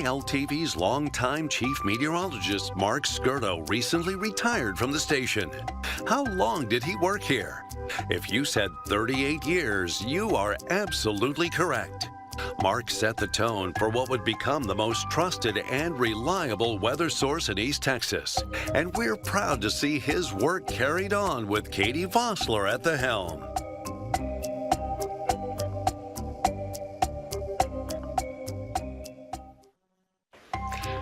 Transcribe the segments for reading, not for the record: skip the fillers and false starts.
KLTV's longtime chief meteorologist Mark Skirto recently retired from the station. How long did he work here? If you said 38 years, you are absolutely correct. Mark set the tone for what would become the most trusted and reliable weather source in East Texas. And we're proud to see his work carried on with Katie Vossler at the helm.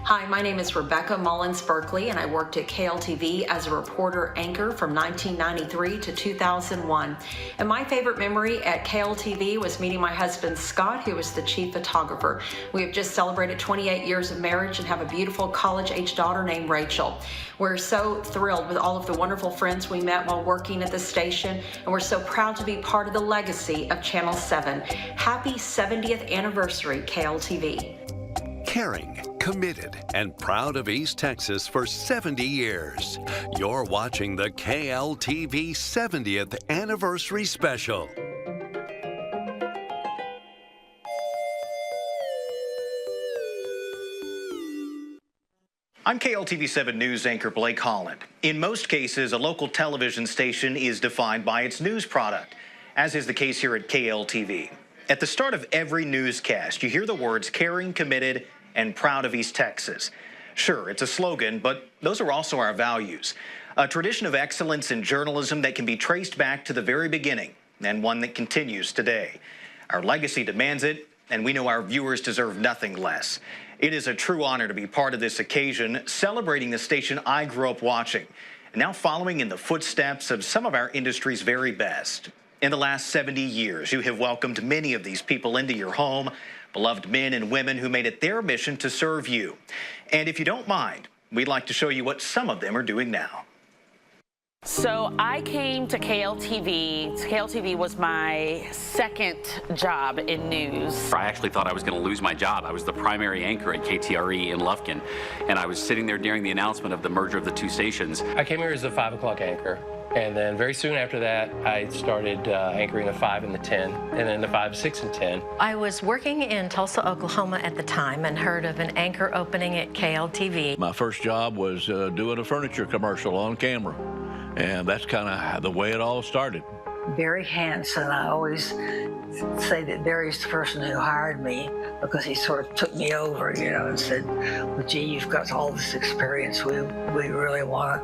Hi, my name is Rebecca Mullins Berkeley, and I worked at KLTV as a reporter anchor from 1993 to 2001. And my favorite memory at KLTV was meeting my husband, Scott, who was the chief photographer. We have just celebrated 28 years of marriage and have a beautiful college-age daughter named Rachel. We're so thrilled with all of the wonderful friends we met while working at the station, and we're so proud to be part of the legacy of Channel 7. Happy 70th anniversary, KLTV. Caring, committed, and proud of East Texas for 70 years. You're watching the KLTV 70th Anniversary Special. I'm KLTV 7 News anchor Blake Holland. In most cases, a local television station is defined by its news product, as is the case here at KLTV. At the start of every newscast, you hear the words caring, committed, and proud of East Texas. Sure, it's a slogan, but those are also our values. A tradition of excellence in journalism that can be traced back to the very beginning, and one that continues today. Our legacy demands it, and we know our viewers deserve nothing less. It is a true honor to be part of this occasion, celebrating the station I grew up watching, and now following in the footsteps of some of our industry's very best. In the last 70 years, you have welcomed many of these people into your home, beloved men and women who made it their mission to serve you. And if you don't mind, we'd like to show you what some of them are doing now. So I came to KLTV. KLTV was my second job in news. I actually thought I was going to lose my job. I was the primary anchor at KTRE in Lufkin, and I was sitting there during the announcement of the merger of the two stations. I came here as a 5 o'clock anchor, and then very soon after that, I started anchoring the 5 and the 10, and then the 5, 6, and 10. I was working in Tulsa, Oklahoma at the time and heard of an anchor opening at KLTV. My first job was doing a furniture commercial on camera, and that's kind of the way it all started. Barry Hansen, I always say that Barry's the person who hired me because he sort of took me over, you know, and said, well, gee, you've got all this experience. We really want,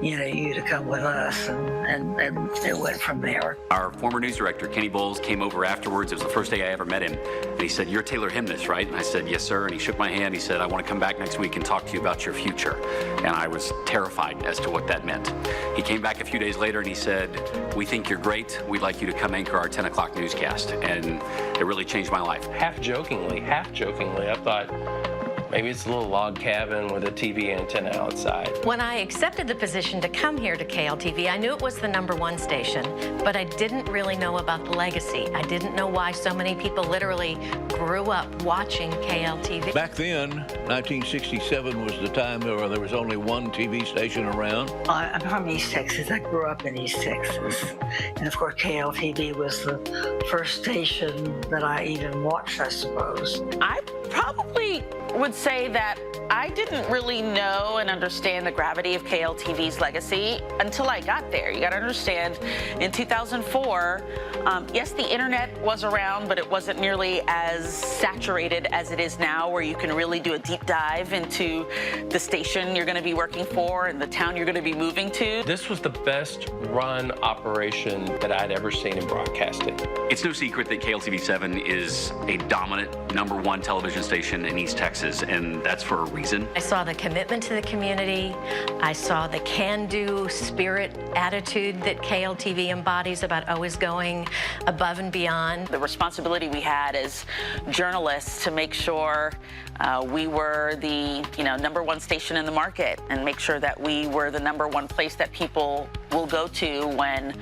you to come with us, and it went from there. Our former news director, Kenny Bowles, came over afterwards. It was the first day I ever met him, and he said, "You're Taylor Himness, right?" And I said, "Yes, sir." And he shook my hand. He said, "I want to come back next week and talk to you about your future." And I was terrified as to what that meant. He came back a few days later and he said, "We think you're great. We'd like you to come anchor our 10 o'clock newscast." And it really changed my life. Half jokingly, I thought maybe it's a little log cabin with a TV antenna outside. When I accepted the position to come here to KLTV, I knew it was the #1 station, but I didn't really know about the legacy. I didn't know why so many people literally grew up watching KLTV. Back then, 1967 was the time where there was only one TV station around. I'm from East Texas. I grew up in East Texas. And of course, KLTV was the first station that I even watched, I suppose. I probably would say that I didn't really know and understand the gravity of KLTV's legacy until I got there. You got to understand, in 2004, yes, the internet was around, but it wasn't nearly as saturated as it is now, where you can really do a deep dive into the station you're going to be working for and the town you're going to be moving to. This was the best run operation that I'd ever seen in broadcasting. It's no secret that KLTV 7 is a dominant #1 television station in East Texas, and that's for a reason. I saw the commitment to the community. I saw the can-do spirit attitude that KLTV embodies about always going above and beyond. The responsibility we had as journalists to make sure we were the #1 station in the market, and make sure that we were the #1 place that people will go to when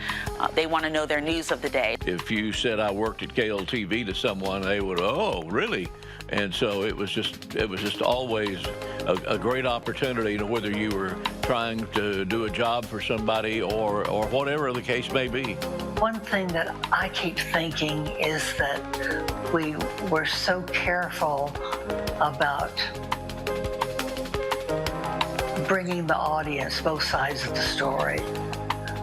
they want to know their news of the day. If you said I worked at KLTV to someone, they would, "Oh, really?" And so it was just always a great opportunity, whether you were trying to do a job for somebody or whatever the case may be. One thing that I keep thinking is that we were so careful about bringing the audience both sides of the story,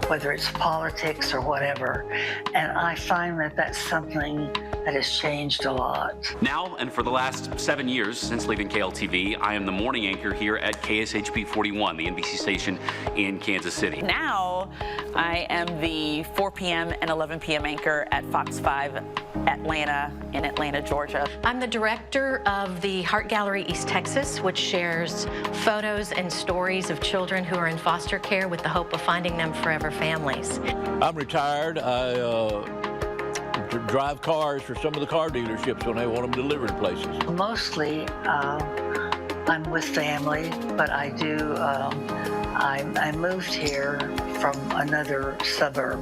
whether it's politics or whatever. And I find that that's something that has changed a lot. Now, and for the last 7 years since leaving KLTV, I am the morning anchor here at KSHP 41, the NBC station in Kansas City. Now, I am the 4 p.m. and 11 p.m. anchor at Fox 5 Atlanta in Atlanta, Georgia. I'm the director of the Heart Gallery East Texas, which shares photos and stories of children who are in foster care with the hope of finding them forever families. I'm retired. I drive cars for some of the car dealerships when they want them delivered to places. Mostly, I'm with family, but I do, I moved here from another suburb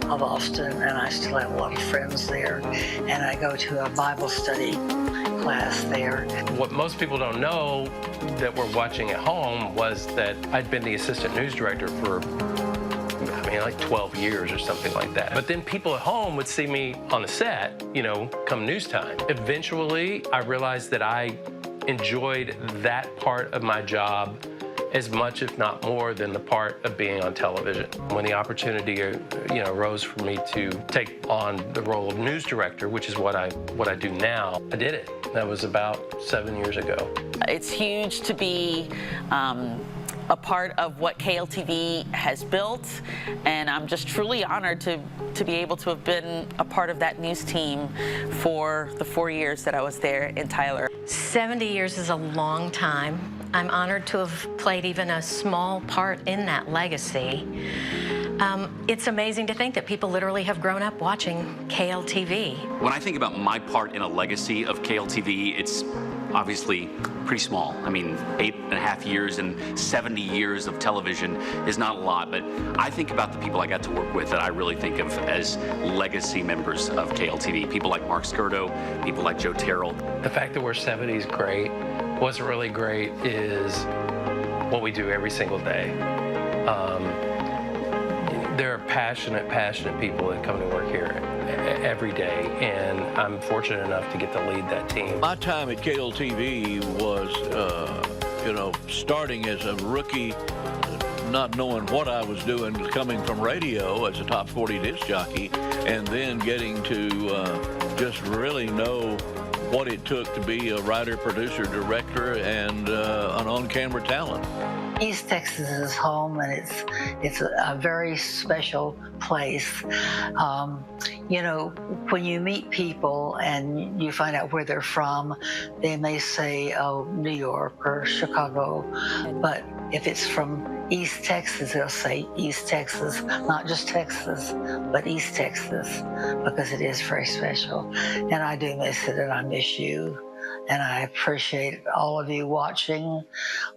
of Austin, and I still have a lot of friends there, and I go to a Bible study class there. What most people don't know that we're watching at home was that I'd been the assistant news director for like 12 years or something like that. But then people at home would see me on the set, you know, come news time. Eventually, I realized that I enjoyed that part of my job as much, if not more, than the part of being on television. When the opportunity, you know, arose for me to take on the role of news director, which is what I do now, I did it. That was about 7 years ago. It's huge to be a part of what KLTV has built, and I'm just truly honored to be able to have been a part of that news team for the 4 years that I was there in Tyler. 70 years is a long time. I'm honored to have played even a small part in that legacy. It's amazing to think that people literally have grown up watching KLTV. When I think about my part in a legacy of KLTV, it's obviously pretty small. I mean, 8.5 years and 70 years of television is not a lot, but I think about the people I got to work with that I really think of as legacy members of KLTV. People like Mark Skirdo, people like Joe Terrell. The fact that we're 70 is great. What's really great is what we do every single day. There are passionate people that come to work here every day, and I'm fortunate enough to get to lead that team. My time at KLTV was, you know, starting as a rookie, not knowing what I was doing, coming from radio as a top 40 disc jockey, and then getting to just really know what it took to be a writer, producer, director, and an on-camera talent. East Texas is home, and it's a very special place. You know, when you meet people and you find out where they're from, they may say, oh, New York or Chicago, but if it's from East Texas, they'll say East Texas, not just Texas, but East Texas, because it is very special. And I do miss it, and I miss you. And I appreciate all of you watching,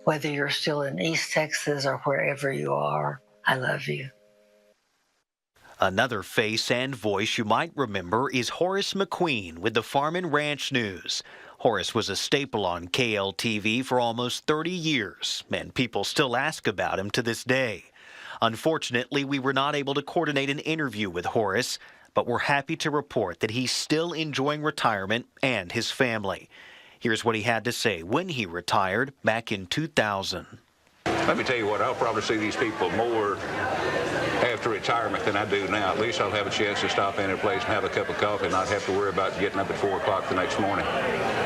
whether you're still in East Texas or wherever you are. I love you. Another face and voice you might remember is Horus McQueen with the Farm and Ranch News. Horus was a staple on KLTV for almost 30 years, and people still ask about him to this day. Unfortunately, we were not able to coordinate an interview with Horus, but we're happy to report that he's still enjoying retirement and his family. Here's what he had to say when he retired back in 2000. Let me tell you what, I'll probably see these people more after retirement than I do now. At least I'll have a chance to stop in a place and have a cup of coffee and not have to worry about getting up at 4 o'clock the next morning.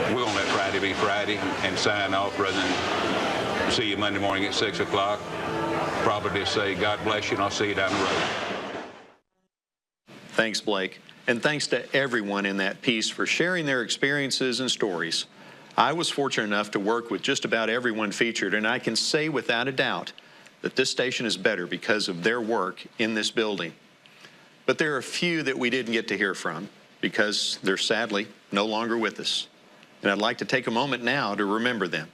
We're going to let Friday be Friday and sign off rather than see you Monday morning at 6 o'clock. Probably just say, God bless you, and I'll see you down the road. Thanks, Blake. And thanks to everyone in that piece for sharing their experiences and stories. I was fortunate enough to work with just about everyone featured, and I can say without a doubt that this station is better because of their work in this building. But there are a few that we didn't get to hear from because they're sadly no longer with us. And I'd like to take a moment now to remember them.